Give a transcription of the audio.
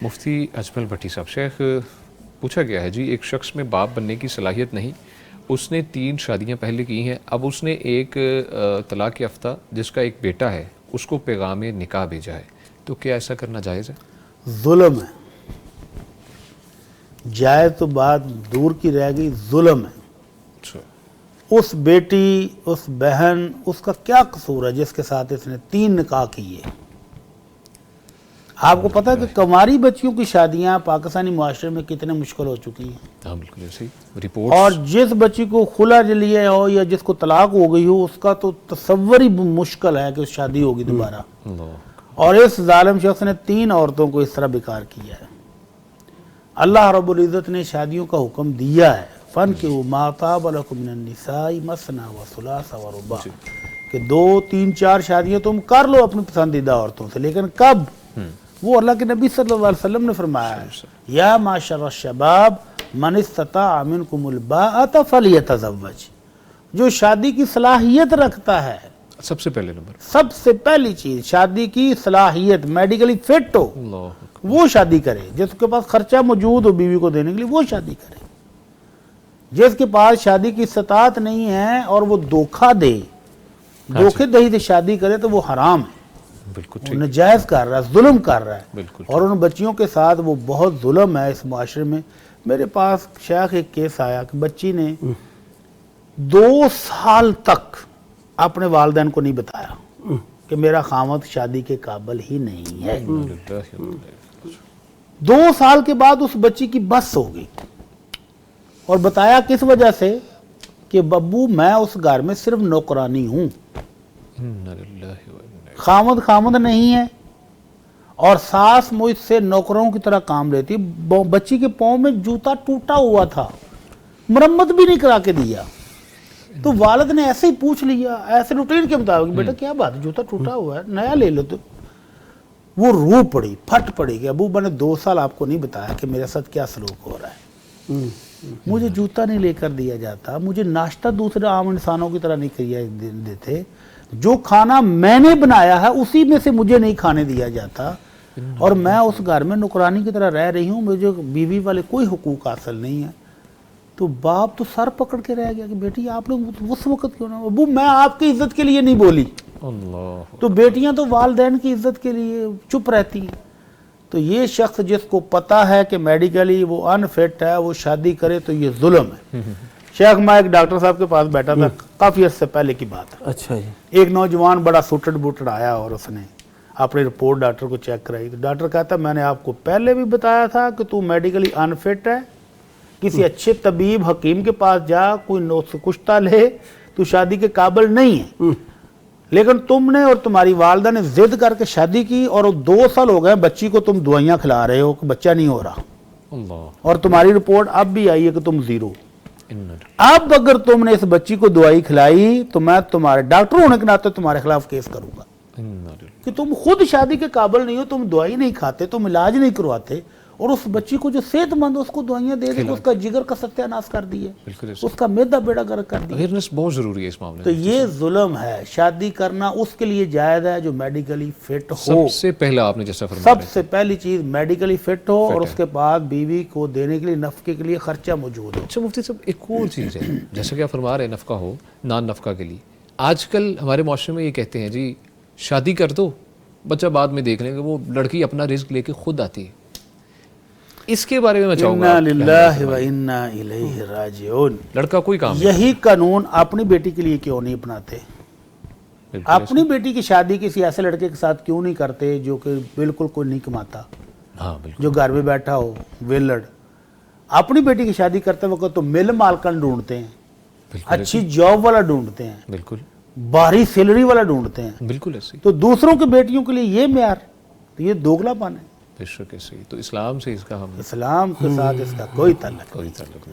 مفتی اجمل بھٹی صاحب، شیخ پوچھا گیا ہے جی ایک شخص میں باپ بننے کی صلاحیت نہیں، اس نے 3 شادیاں پہلے کی ہیں، اب اس نے ایک طلاق یافتہ جس کا ایک بیٹا ہے اس کو پیغام نکاح بھیجا ہے، تو کیا ایسا کرنا جائز ہے؟ ظلم ہے، جائز تو بات دور کی رہ گئی، ظلم ہے۔ اچھا، اس بیٹی، اس بہن، اس کا کیا قصور ہے جس کے ساتھ اس نے 3 نکاح کیے؟ آپ کو پتہ ہے کہ کماری بچیوں کی شادیاں پاکستانی معاشرے میں کتنے مشکل ہو چکی ہیں، ہاں بالکل ایسے ہی اور رپورٹس۔ جس بچی کو خلا جلیے ہو یا جس کو طلاق ہو گئی ہو، اس کا تو تصور ہی مشکل ہے کہ اس شادی ہوگی دوبارہ، اور اس ظالم شخص نے 3 عورتوں کو اس طرح بیکار کیا ہے۔ اللہ رب العزت نے شادیوں کا حکم دیا ہے، فَانْكِحُوا مَا طَابَ لَكُم مِّنَ النِّسَاءِ مَثْنَىٰ وَثُلَاثَ وَرُبَاعَ، کہ 2، 3، 4 شادیاں تم کر لو اپنی پسندیدہ عورتوں سے، لیکن کب؟ وہ اللہ کے نبی صلی اللہ علیہ وسلم نے فرمایا ہے، یا معشر الشباب من استطاع منکم الباءۃ فلیتزوج، جو شادی کی صلاحیت رکھتا ہے، سب سے پہلے نمبر، سب سے پہلی چیز شادی کی صلاحیت، میڈیکلی فٹ ہو، اللہ وہ شادی کرے۔ جس کے پاس خرچہ موجود ہو بیوی کو دینے کے لیے وہ شادی کرے۔ جس کے پاس شادی کی استطاعت نہیں ہے اور وہ دھوکہ دے، دھوکے دہی سے شادی کرے تو وہ حرام ہے، بالکل وہ ٹھیک، نجائز کر رہا ہے، ظلم کر رہا ہے، بالکل اور ان بچیوں کے ساتھ وہ بہت ظلم ہے اس معاشرے میں۔ میرے پاس شیخ ایک کیس آیا کہ بچی نے 2 سال تک اپنے والدین کو نہیں بتایا کہ میرا خاوند شادی کے قابل ہی نہیں ہے۔ 2 سال کے بعد اس بچی کی بس ہو گئی، اور بتایا کس وجہ سے کہ ببو میں اس گھر میں صرف نوکرانی ہوں، خامد نہیں ہے، اور ساس مجھ سے نوکروں کی طرح کام لیتی۔ بچی کے پاؤں میں جوتا ٹوٹا ہوا تھا، مرمت بھی نہیں کرا کے دیا، تو والد نے ایسے ہی پوچھ لیا، ایسے روٹین کے مطابق، بیٹا کیا بات ہے، جوتا ٹوٹا ہوا ہے نیا لے لو۔ تو وہ رو پڑی، پھٹ پڑی کہ ابو میں نے 2 سال آپ کو نہیں بتایا کہ میرے ساتھ کیا سلوک ہو رہا ہے، مجھے جوتا نہیں لے کر دیا جاتا، مجھے ناشتہ دوسرے عام انسانوں کی طرح نہیں کیا دیتے، جو کھانا میں نے بنایا ہے اسی میں سے مجھے نہیں کھانے دیا جاتا، اور میں اس گھر میں نوکرانی کی طرح رہ رہی ہوں، مجھے بیوی والے کوئی حقوق حاصل نہیں ہے۔ تو باپ تو سر پکڑ کے رہ گیا کہ بیٹی آپ نے اس وقت کیوں نہ، ابو میں آپ کی عزت کے لیے نہیں بولی۔ اللہ، تو بیٹیاں تو والدین کی عزت کے لیے چپ رہتی ہیں۔ تو یہ شخص جس کو پتہ ہے کہ میڈیکلی وہ انفٹ ہے، وہ شادی کرے تو یہ ظلم ہے۔ شیخ میں ایک ڈاکٹر صاحب کے پاس بیٹھا تھا، کافی عرصے پہلے کی بات ہے۔ اچھا جی، ایک نوجوان بڑا سوٹڈ بوٹڈ آیا اور اس نے اپنی رپورٹ ڈاکٹر کو چیک کرائی، تو ڈاکٹر کہتا میں نے آپ کو پہلے بھی بتایا تھا کہ تو میڈیکلی انفٹ ہے، کسی اچھے طبیب حکیم کے پاس جا، کوئی نسخہ کشتہ لے، تو شادی کے قابل نہیں ہے، لیکن تم نے اور تمہاری والدہ نے ضد کر کے شادی کی، اور 2 سال ہو گئے بچی کو تم دوائیاں کھلا رہے ہو کہ بچہ نہیں ہو رہا، اللہ، اور تمہاری رپورٹ اب بھی آئی ہے کہ تم 0۔ اب اگر تم نے اس بچی کو دوائی کھلائی تو میں تمہارے ڈاکٹر ہونے کے ناطے تمہارے خلاف کیس کروں گا کہ تم خود شادی کے قابل نہیں ہو، تم دوائی نہیں کھاتے، تم علاج نہیں کرواتے، اور اس بچی کو جو صحت مند اس کو دوائیاں دے دے، اس کا جگر کا ستیہ ناش کر دیے، بالکل اس کا معدہ بیڑا گرک کر دیا۔ اویئرنیس بہت ضروری ہے اس معاملے تو میں۔ یہ ظلم ہے، شادی کرنا اس کے لیے جائز ہے جو میڈیکلی فٹ ہو۔ سب سے پہلا آپ نے جیسا فرمایا، سب سے پہلی چیز میڈیکلی فٹ ہو، اور اس کے بعد بیوی کو دینے کے لیے نفقے کے لیے خرچہ موجود ہو۔ اچھا مفتی صاحب ایک اور چیز ہے، جیسا کہ آپ فرما رہے ہیں نفقہ ہو، نان نفقہ کے لیے، آج کل ہمارے معاشرے میں یہ کہتے ہیں جی شادی کر دو بچہ بعد میں دیکھ لیں گے، وہ لڑکی اپنا رزق لے کے خود آتی ہے، اس کے بارے میں میں چاہوں گا انا للہ و انا الیہ راجعون۔ لڑکا کوئی کام یہی قانون اپنی بیٹی کے لیے کیوں نہیں اپناتے؟ نہیں، اپنی بیٹی کی شادی کسی ایسے لڑکے کے ساتھ کیوں نہیں کرتے جو کہ بالکل کوئی نہیں کماتا، ہاں بالکل، جو گھر میں بیٹھا ہو ویلڑ؟ اپنی بیٹی کی شادی کرتے وقت تو مل مالکن ڈھونڈتے ہیں، بالکل اچھی جاب والا ڈھونڈتے ہیں، بالکل بھاری سیلری والا ڈھونڈتے ہیں، بالکل ایسے ہی، تو دوسروں کی بیٹیوں کے لیے یہ معیار، تو یہ دوگلا پن ہے۔ بے شک ایسے ہی، تو اسلام سے اس کا ہم اسلام کے ساتھ اس کا کوئی تعلق نہیں۔ کوئی تعلق نہیں۔